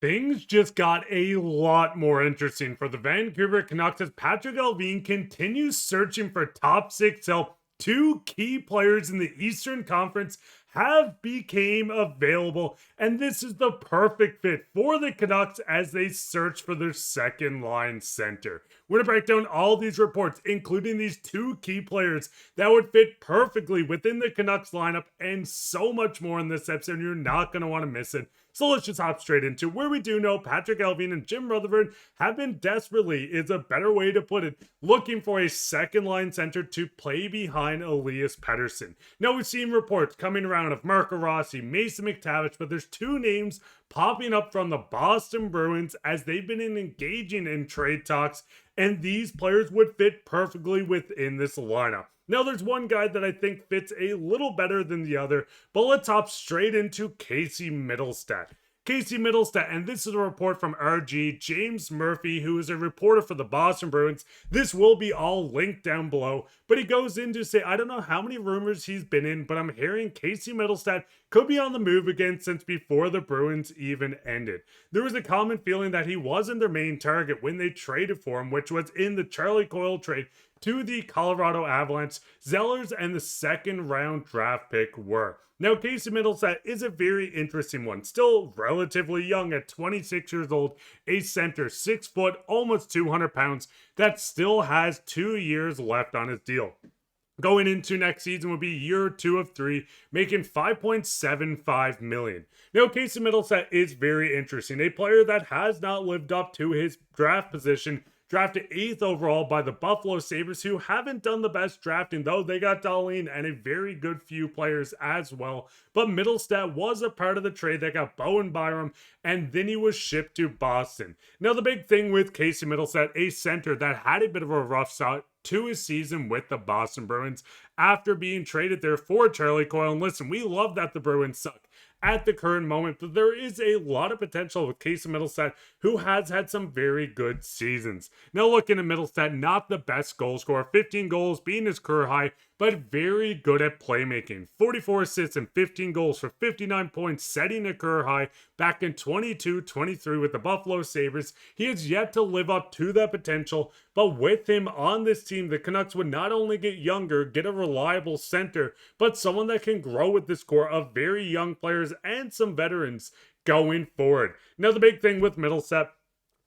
Things just got a lot more interesting for the Vancouver Canucks as Patrik Allvin continues searching for top six help. Two key players in the Eastern Conference have became available, and this is the perfect fit for the Canucks as they search for their second line center. We're going to break down all these reports, including these two key players that would fit perfectly within the Canucks lineup, and so much more in this episode. You're not going to want to miss it. So let's just hop straight into where we do know Patrik Allvin and Jim Rutherford have been desperately, is a better way to put it, looking for a second line center to play behind Elias Pettersson. Now we've seen reports coming around of Marco Rossi, Mason McTavish, but there's two names popping up from the Boston Bruins as they've been engaging in trade talks, and these players would fit perfectly within this lineup. Now, there's one guy that I think fits a little better than the other, but let's hop straight into Casey Mittelstadt. Casey Mittelstadt, and this is a report from RG, James Murphy, who is a reporter for the Boston Bruins. This will be all linked down below, but he goes in to say, I don't know how many rumors he's been in, but I'm hearing Casey Mittelstadt could be on the move again since before the Bruins even ended. There was a common feeling that he wasn't their main target when they traded for him, which was in the Charlie Coyle trade to the Colorado Avalanche. Zellers and the second round draft pick were. Now, Casey Mittelstadt is a very interesting one. Still relatively young at 26 years old, a center, 6 foot, almost 200 pounds, that still has 2 years left on his deal. Going into next season would be year 2 of 3, making $5.75 million. Now, Casey Mittelstadt is very interesting. A player that has not lived up to his draft position, drafted 8th overall by the Buffalo Sabres, who haven't done the best drafting, though they got Dahlin and a very good few players as well. But Mittelstadt was a part of the trade that got Bowen Byram, and then he was shipped to Boston. Now, the big thing with Casey Mittelstadt, a center that had a bit of a rough start to his season with the Boston Bruins after being traded there for Charlie Coyle. And listen, we love that the Bruins suck at the current moment, but there is a lot of potential with Casey Mittelstadt, who has had some very good seasons. Now looking at Mittelstadt, not the best goal scorer, 15 goals being his career high, but very good at playmaking. 44 assists and 15 goals for 59 points, setting a career high back in 22-23 with the Buffalo Sabres. He has yet to live up to that potential, but with him on this team, the Canucks would not only get younger, get a reliable center, but someone that can grow with this core of very young players and some veterans going forward. Now, the big thing with Mittelstadt,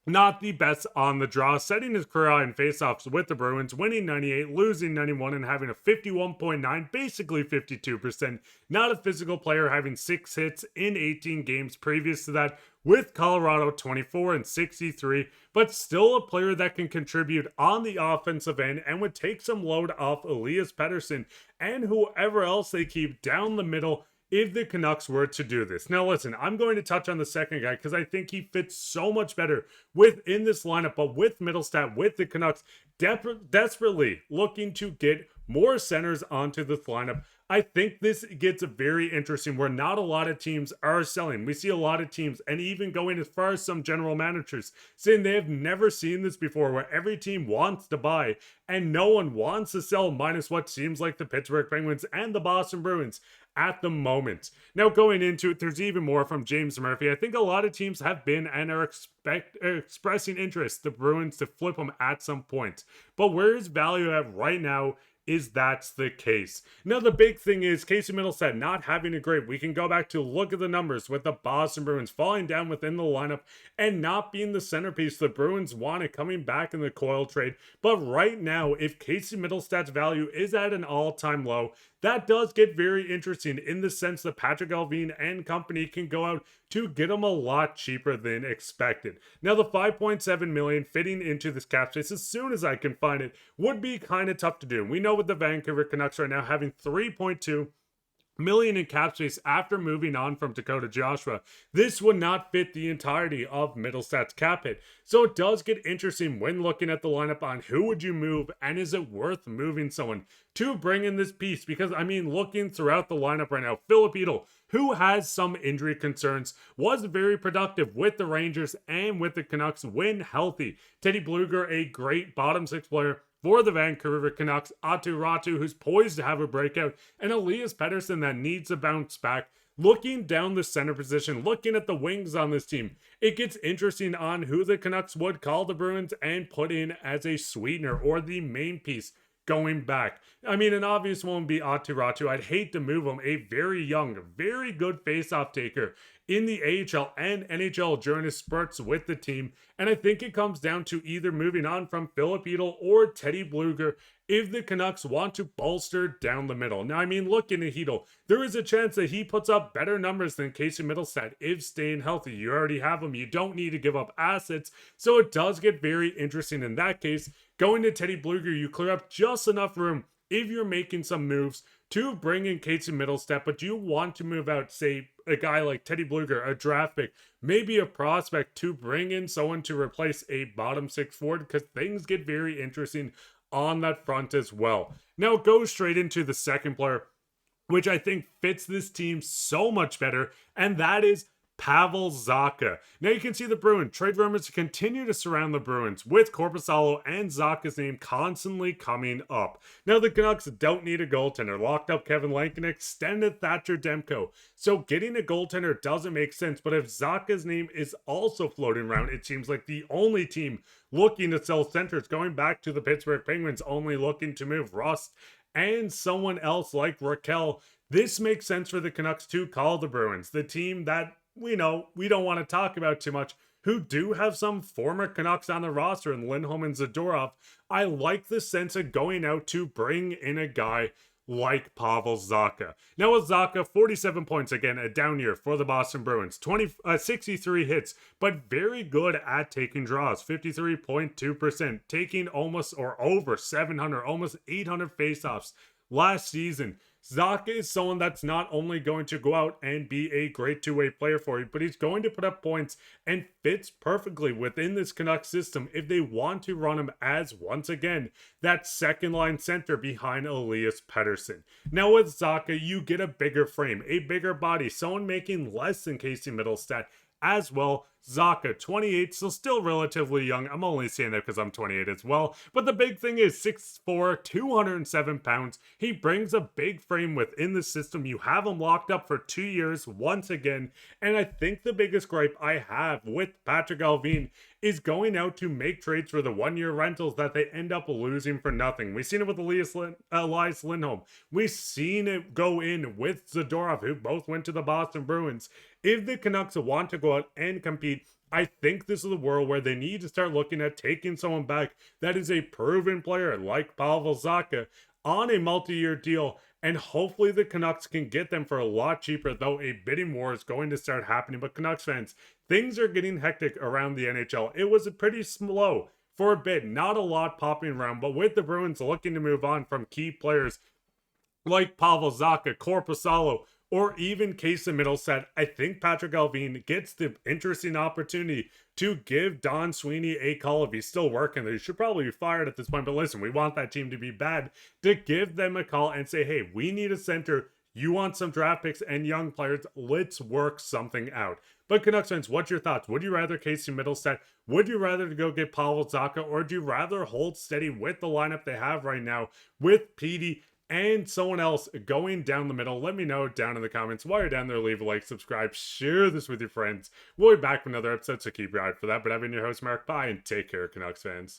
not the best on the draw, setting his career high in faceoffs with the Bruins, winning 98, losing 91, and having a 51.9, basically 52%. Not a physical player, having 6 hits in 18 games previous to that, with Colorado 24 and 63, but still a player that can contribute on the offensive end and would take some load off Elias Pettersson and whoever else they keep down the middle if the Canucks were to do this. Now listen, I'm going to touch on the second guy because I think he fits so much better within this lineup, but with Mittelstadt, with the Canucks desperately looking to get more centers onto this lineup, I think this gets very interesting where not a lot of teams are selling. We see a lot of teams, and even going as far as some general managers, saying they have never seen this before, where every team wants to buy and no one wants to sell, minus what seems like the Pittsburgh Penguins and the Boston Bruins at the moment. Now going into it, there's even more from James Murphy. I think a lot of teams have been and are expressing interest, the Bruins, to flip him at some point. But where is value at right now is that's the case. Now, the big thing is Casey Mittelstadt not having a great, we can go back to look at the numbers with the Boston Bruins falling down within the lineup and not being the centerpiece the Bruins wanted coming back in the Coyle trade. But right now, if Casey Mittelstadt's value is at an all-time low, that does get very interesting in the sense that Patrik Allvin and company can go out to get him a lot cheaper than expected. Now, the $5.7 million fitting into this cap space as soon as I can find it would be kind of tough to do. We know with the Vancouver Canucks right now having $3.2 million in cap space after moving on from Dakota Joshua, this would not fit the entirety of Mittelstadt's cap hit. So it does get interesting when looking at the lineup on who would you move and is it worth moving someone to bring in this piece? Because I mean, looking throughout the lineup right now, Filip Hronek, who has some injury concerns, was very productive with the Rangers and with the Canucks when healthy. Teddy Blueger, a great bottom 6 player for the Vancouver Canucks, Atu Ratu, who's poised to have a breakout, and Elias Pettersson that needs to bounce back. looking down the center position, looking at the wings on this team, it gets interesting on who the Canucks would call the Bruins and put in as a sweetener or the main piece going back. I mean, an obvious one would be Atiratu. I'd hate to move him, a very young, very good faceoff taker in the AHL and NHL during his spurts with the team. And I think it comes down to either moving on from Filip Hronek or Teddy Blueger if the Canucks want to bolster down the middle. Now, I mean, looking at Hronek, there is a chance that he puts up better numbers than Casey Mittelstadt if staying healthy. You already have him. You don't need to give up assets. So it does get very interesting in that case. Going to Teddy Blueger, you clear up just enough room if you're making some moves to bring in Casey Mittelstadt, but you want to move out, say, a guy like Teddy Blueger, a draft pick, maybe a prospect to bring in someone to replace a bottom six forward, because things get very interesting on that front as well. Now go straight into the second player, which I think fits this team so much better, and that is Pavel Zacha. Now you can see the Bruins trade rumors continue to surround the Bruins, with Korpisalo and Zacha's name constantly coming up. Now the Canucks don't need a goaltender, locked up Kevin Lankin, extended Thatcher Demko, so getting a goaltender doesn't make sense. But if Zacha's name is also floating around, it seems like the only team looking to sell centers, going back to the Pittsburgh Penguins, only looking to move Rust and someone else like Raquel. This makes sense for the Canucks to call the Bruins, the team that we know we don't want to talk about too much, who do have some former Canucks on the roster in Lindholm and Zadorov. I like the sense of going out to bring in a guy like Pavel Zacha. Now with Zacha, 47 points, again, a down year for the Boston Bruins. 63 hits, but very good at taking draws. 53.2%, taking almost or over 700, almost 800 faceoffs last season. Zacha is someone that's not only going to go out and be a great two-way player for you, but he's going to put up points and fits perfectly within this Canucks system if they want to run him as, once again, that second-line center behind Elias Pettersson. Now with Zacha, you get a bigger frame, a bigger body, someone making less than Casey Mittelstadt as well. Zacha, 28, so still relatively young. I'm only saying that because I'm 28 as well. But the big thing is 6'4", 207 pounds. He brings a big frame within the system. You have him locked up for 2 years once again. And I think the biggest gripe I have with Patrik Allvin is going out to make trades for the 1-year rentals that they end up losing for nothing. We've seen it with Elias Lindholm. We've seen it go in with Zadorov, who both went to the Boston Bruins. If the Canucks want to go out and compete, I think this is the world where they need to start looking at taking someone back that is a proven player like Pavel Zacha on a multi-year deal, and hopefully the Canucks can get them for a lot cheaper, though a bidding war is going to start happening. But Canucks fans, things are getting hectic around the NHL. It was pretty slow for a bit, not a lot popping around, but with the Bruins looking to move on from key players like Pavel Zacha, Korpisalo, or even Casey Mittelstadt, I think Patrik Allvin gets the interesting opportunity to give Don Sweeney a call. If he's still working, they should probably be fired at this point. But listen, we want that team to be bad, to give them a call and say, hey, we need a center. You want some draft picks and young players. Let's work something out. But Canucks fans, what's your thoughts? Would you rather Casey Mittelstadt? Would you rather go get Pavel Zacha? Or do you rather hold steady with the lineup they have right now with Petey and someone else going down the middle? Let me know down in the comments. While you're down there, leave a like, subscribe, share this with your friends. We'll be back with another episode, so keep your eye out for that. But I've been your host, Mark. Bye, and take care, Canucks fans.